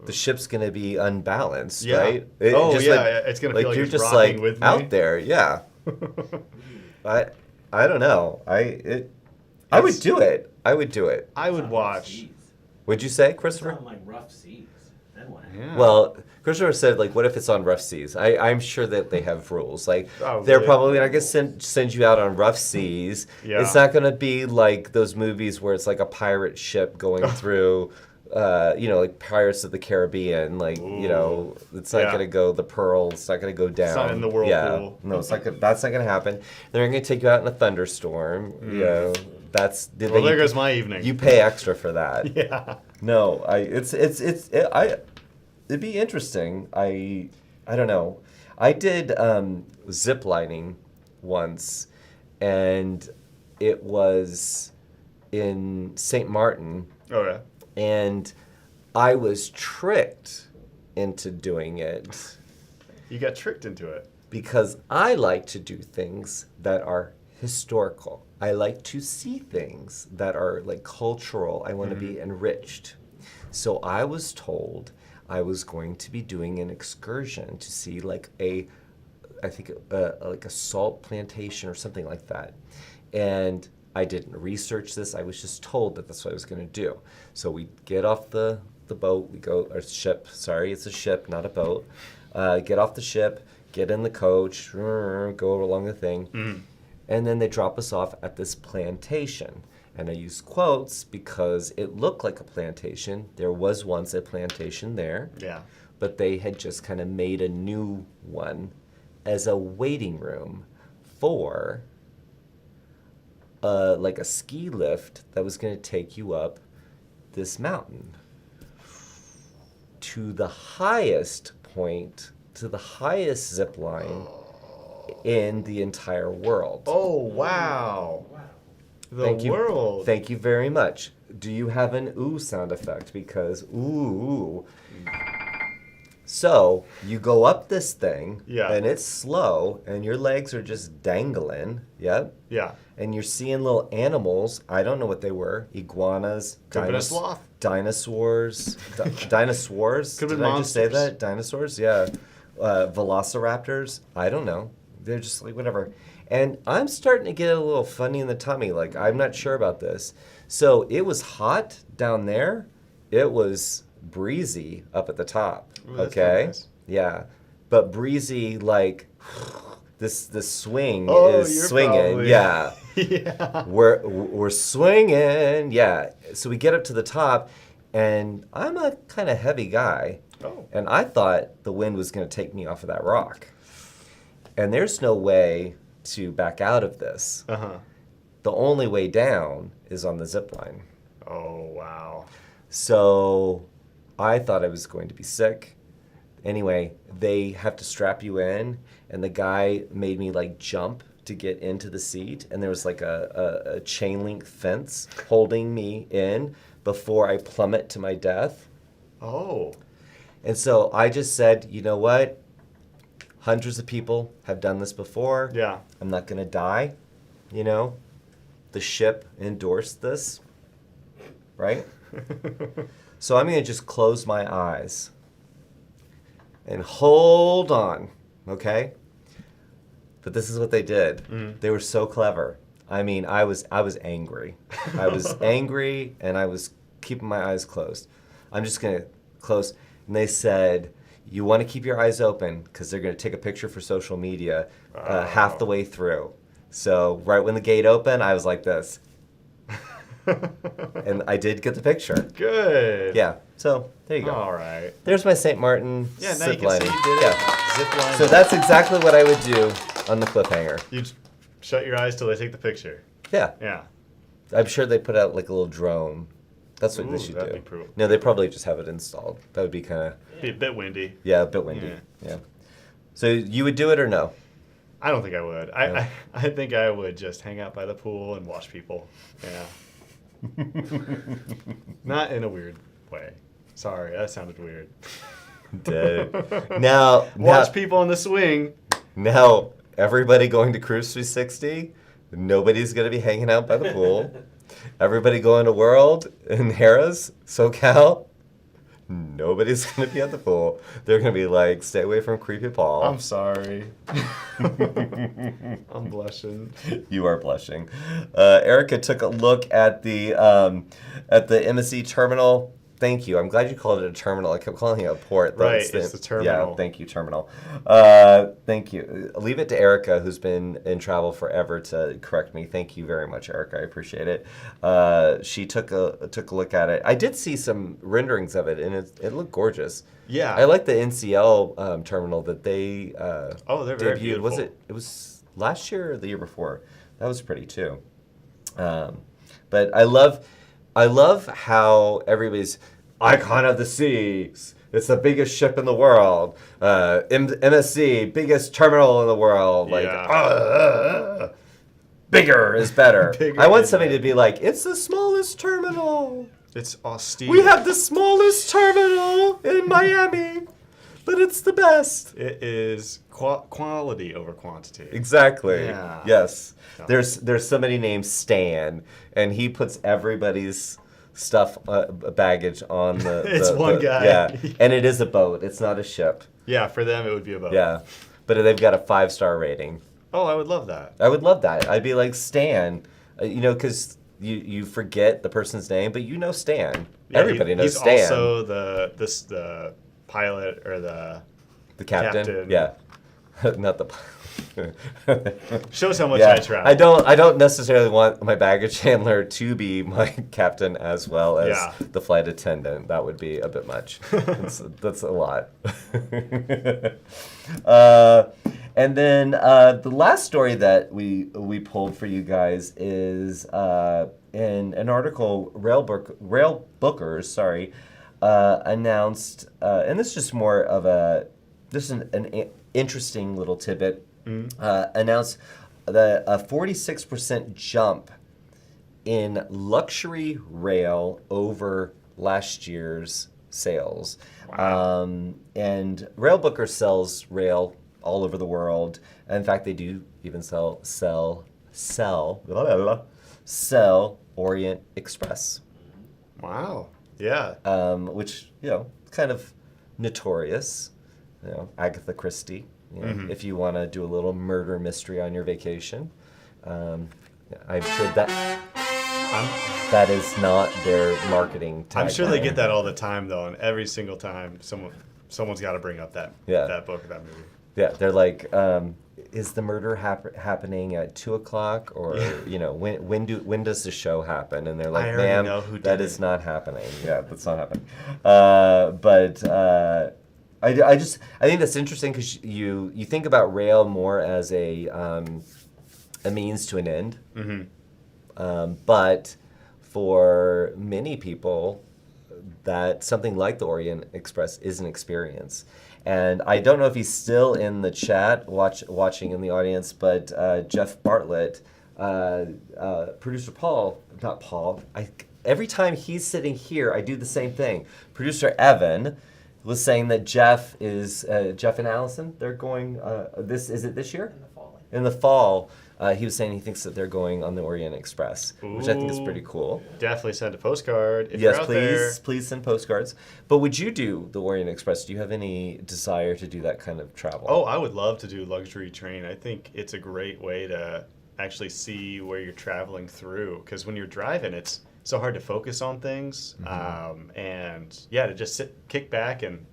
the ship's gonna be unbalanced, right? It's gonna feel like you're it's just rocking like with me. out there, yeah. I don't know. I would do it. I would do it. I would watch. Would you say, It's Christopher? on like rough seas. Then what? Yeah. Well, Christopher said, like, what if it's on rough seas? I'm sure that they have rules. Like, Probably. they're probably not going to send you out on rough seas. Yeah. It's not going to be like those movies where it's like a pirate ship going through, like Pirates of the Caribbean. Like, it's not going to go the Pearl. It's not going to go down. It's not in the whirlpool. Yeah. No, it's not. That's not going to happen. They're going to take you out in a thunderstorm. You know, that's. Well, there goes my evening. You pay extra for that. Yeah. No, it'd be interesting. I don't know. I did zip lining once, and it was in St. Martin, Oh yeah. and I was tricked into doing it You got tricked into it. because I like to do things that are historical. I like to see things that are like cultural. I want to be enriched. So I was told I was going to be doing an excursion to see like a salt plantation or something like that. And I didn't research this. I was just told that that's what I was going to do. So we get off the boat. We go, or ship. Sorry, it's a ship, not a boat. Get off the ship, get in the coach, go along the thing. And then they drop us off at this plantation. And I use quotes because it looked like a plantation. There was once a plantation there. Yeah. But they had just kind of made a new one as a waiting room for like a ski lift that was going to take you up this mountain to the highest point, to the highest zip line in the entire world. Oh wow. Thank you. World. Thank you very much. Do you have an ooh sound effect? Because ooh. So you go up this thing, Yeah. and it's slow, and your legs are just dangling. Yep. Yeah. And you're seeing little animals. I don't know what they were. Iguanas. Could have been a sloth. Dinosaurs. Dinosaurs. Could have Did been I just say monsters. that? Dinosaurs? Yeah. Velociraptors. I don't know. They're just like whatever. And I'm starting to get a little funny in the tummy. Like, I'm not sure about this. So it was hot down there. It was breezy up at the top. Ooh, that's Okay? nice. Yeah. But breezy, like, this swing Oh, is you're swinging. probably- Yeah. Yeah. We're swinging. Yeah. So we get up to the top, and I'm a kind of heavy guy. Oh. And I thought the wind was going to take me off of that rock. And there's no way to back out of this. Uh-huh. The only way down is on the zip line. Oh wow. So I thought I was going to be sick. Anyway, they have to strap you in, and the guy made me like jump to get into the seat, and there was like a chain link fence holding me in before I plummet to my death. Oh. And so I just said, you know what? Hundreds of people have done this before. Yeah. I'm not going to die. You know, the ship endorsed this, right? So I'm going to just close my eyes and hold on, okay? But this is what they did. They were so clever. I mean, I was angry. I was angry, and I was keeping my eyes closed. I'm just going to close. And they said, you want to keep your eyes open because they're going to take a picture for social media half the way through. So right when the gate opened, I was like this. And I did get the picture. Good. Yeah. So there you go. All right. There's my St. Martin Yeah, now you zip can see lining. you did it. Yeah. Zip line. So that's exactly what I would do on the cliffhanger. You shut your eyes till they take the picture. Yeah. Yeah. I'm sure they put out like a little drone. That's what they Ooh, should that'd do. be cool. No, they probably just have it installed. That would be kind of, Be a bit windy. yeah, a bit windy. Yeah. So you would do it or no? I don't think I would. I think I would just hang out by the pool and watch people. Yeah. Not in a weird way. Sorry, that sounded weird. Dead. Now, Watch people on the swing. now, everybody going to Cruise 360, nobody's going to be hanging out by the pool. Everybody going to World in Harrah's, SoCal, nobody's going to be at the pool. They're going to be like, stay away from Creepy Paul. I'm sorry. I'm blushing. You are blushing. Erica took a look at the MSC terminal. Thank you. I'm glad you called it a terminal. I kept calling it a port. Right, it's the terminal. Yeah, thank you, terminal. Thank you. Leave it to Erica, who's been in travel forever, to correct me. Thank you very much, Erica. I appreciate it. She took a look at it. I did see some renderings of it, and it looked gorgeous. Yeah. I like the NCL terminal that they They're very beautiful. It was last year or the year before? That was pretty too. But I love how everybody's icon of the seas. It's the biggest ship in the world. MSC, biggest terminal in the world. Like, Yeah. bigger is better. Bigger I want is somebody better. to be like, it's the smallest terminal. It's austere. We have the smallest terminal in Miami, but it's the best. It is quality over quantity. Exactly. Yeah. Yes. Yeah. There's somebody named Stan, and he puts everybody's stuff, baggage on the. It's one guy. Yeah, and it is a boat. It's not a ship. Yeah, for them it would be a boat. Yeah, but they've got a 5-star rating. Oh, I would love that. I would love that. I'd be like Stan, because you forget the person's name, but you know Stan. Yeah, Everybody knows he's Stan. also the pilot or the captain. captain. Yeah, not the. shows how much I travel. I don't necessarily want my baggage handler to be my captain as well as Yeah. the flight attendant. That would be a bit much. That's a lot. And then the last story that we pulled for you guys is in an article Railbookers, announced, and this is just more of an interesting little tidbit. Announced a 46% jump in luxury rail over last year's sales. Wow. And Railbookers sells rail all over the world. In fact, they do even sell Orient Express, Wow. Yeah. which, kind of notorious. Agatha Christie. If you want to do a little murder mystery on your vacation, I'm sure that is not their marketing tagline. I'm sure they get that all the time though, and every single time someone's got to bring up that book or that movie. Yeah, they're like, is the murder happening at 2:00 or when does the show happen? And they're like, I already ma'am, know who did that it." is not happening. Yeah, that's not happening. I think that's interesting because you think about rail more as a means to an end. Mm-hmm. But for many people, that something like the Orient Express is an experience. And I don't know if he's still in the chat, watching in the audience, but Jeff Bartlett, producer every time he's sitting here, I do the same thing. Producer Evan was saying that Jeff and Allison, they're going, is it this year? In the fall. In the fall. He was saying he thinks that they're going on the Orient Express, which I think is pretty cool. Definitely send a postcard if Yes, you're out please send postcards. But would you do the Orient Express? Do you have any desire to do that kind of travel? Oh, I would love to do luxury train. I think it's a great way to actually see where you're traveling through. Because when you're driving, it's so hard to focus on things. And yeah, to just kick back and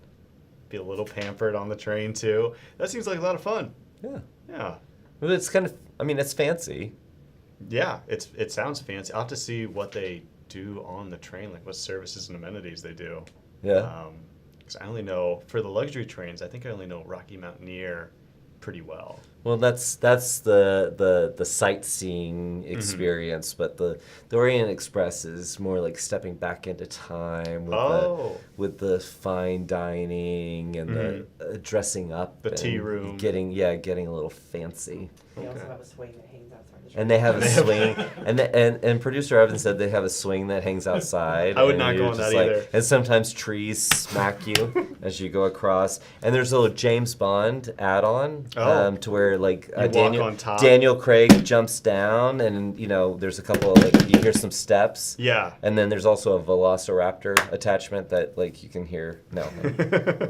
be a little pampered on the train too. That seems like a lot of fun. Yeah. Yeah. Well, it's kind of, I mean, it's fancy. Yeah, it sounds fancy. I'll have to see what they do on the train, like what services and amenities they do. Yeah. Because I only know, for the luxury trains, I think I only know Rocky Mountaineer pretty well. Well, that's the sightseeing experience, but the Orient Express is more like stepping back into time with the fine dining and the dressing up, the and tea room, getting a little fancy. They also have a swing that hangs outside the shop. And they have a swing, and producer Evan said they have a swing that hangs outside. I would and not you're go on just that either. And sometimes trees smack you as you go across. And there's a little James Bond add-on to where like walk on top. Daniel Craig jumps down, and there's a couple of like you hear some steps. Yeah. And then there's also a Velociraptor attachment that like you can hear. No.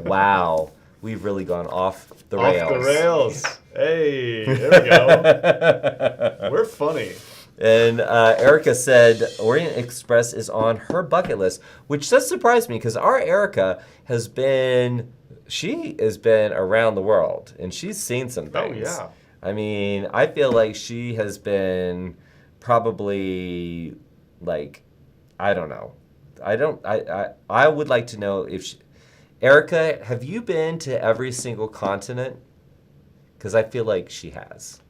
Wow. We've really gone off the rails. Off the rails. Hey, there we go. We're funny. And Erica said Orient Express is on her bucket list, which does surprise me because our Erica has been around the world and she's seen some things. Oh, yeah. I mean, I feel like she has been probably like, I don't know. I would like to know if Erica, have you been to every single continent? Because I feel like she has.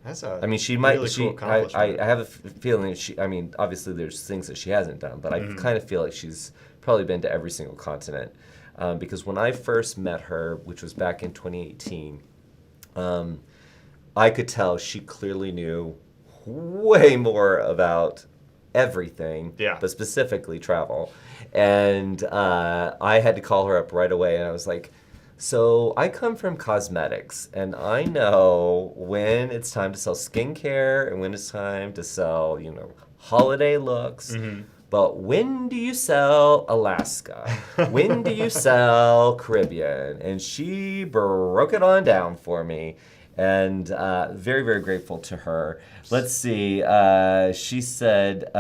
That's a she might. really cool accomplishment. I have a feeling she. I mean, obviously there's things that she hasn't done, but I kind of feel like she's probably been to every single continent. Because when I first met her, which was back in 2018, I could tell she clearly knew way more about everything, but specifically travel. And I had to call her up right away, and I was like, so I come from cosmetics, and I know when it's time to sell skincare and when it's time to sell, holiday looks. But when do you sell Alaska? When do you sell Caribbean? And she broke it on down for me. And very, very grateful to her. Let's see. She said,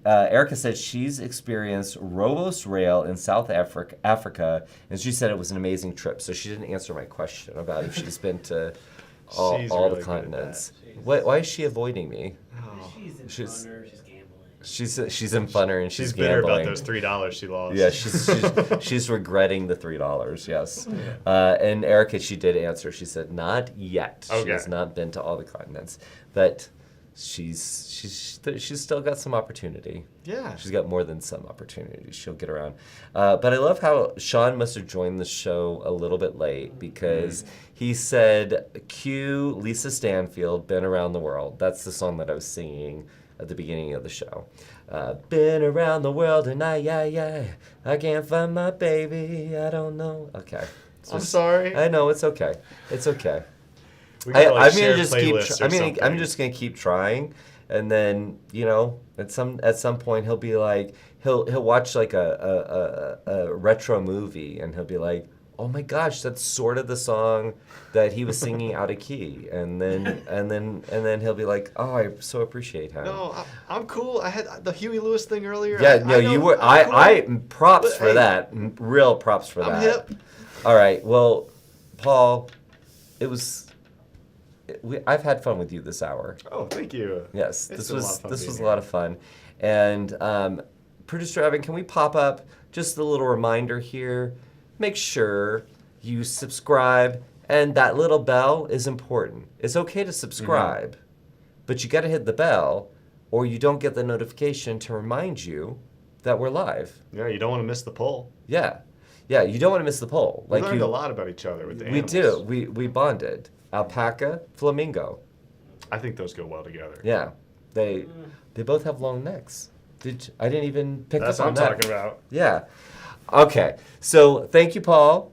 Erica said she's experienced Robos Rail in South Africa, and she said it was an amazing trip. So she didn't answer my question about if she's been to all really the continents. Why is she avoiding me? She's in Funner, she's gambling. She's in Funner and she's bitter gambling. about those $3 she lost. Yeah, she's regretting the $3. Yes, and Erica, she did answer. She said not yet. Okay. She has not been to all the continents, but she's still got some opportunity. Yeah, she's got more than some opportunity. She'll get around. But I love how Sean must have joined the show a little bit late because he said, "Cue Lisa Stanfield, Been Around the World." That's the song that I was singing at the beginning of the show. Been around the world and I can't find my baby. I don't know. Okay. I'm sorry. I know, it's okay. It's okay. We could probably I'm share gonna just playlists or I'm something. just gonna keep trying, and then at some point he'll be like he'll watch like a retro movie and he'll be like, oh my gosh, that's sort of the song that he was singing out of key, and then he'll be like, oh, I so appreciate him. No, I'm cool. I had the Huey Lewis thing earlier. Yeah, no, you were. I props But, for hey, that. Real props for that. I'm hip. All right. Well, Paul, I've had fun with you this hour. Oh, thank you. Yes, It's this been a lot was of fun this being was a here. lot of fun. And producer Evan, can we pop up just a little reminder here? Make sure you subscribe, and that little bell is important. It's okay to subscribe, but you got to hit the bell, or you don't get the notification to remind you that we're live. Yeah, you don't want to miss the poll. Yeah, you don't want to miss the poll. We learned a lot about each other with the We animals. do. We bonded. Alpaca, flamingo. I think those go well together. Yeah, they both have long necks. I didn't even pick That's up what on I'm that. talking about. Yeah. Okay. So thank you, Paul.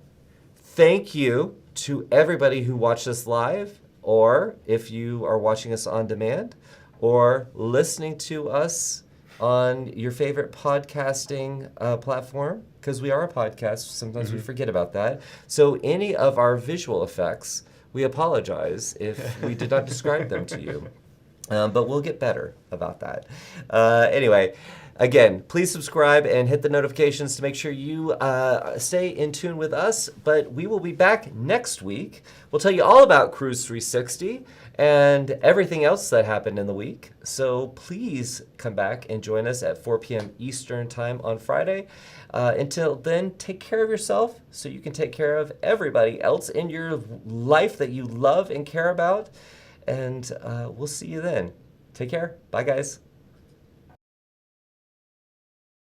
Thank you to everybody who watched us live, or if you are watching us on demand, or listening to us on your favorite podcasting platform, because we are a podcast. Sometimes we forget about that. So any of our visual effects, we apologize if we did not describe them to you. But we'll get better about that. Anyway, again, please subscribe and hit the notifications to make sure you stay in tune with us. But we will be back next week. We'll tell you all about Cruise 360 and everything else that happened in the week. So please come back and join us at 4 p.m. Eastern Time on Friday. Until then, take care of yourself so you can take care of everybody else in your life that you love and care about. And we'll see you then. Take care. Bye, guys.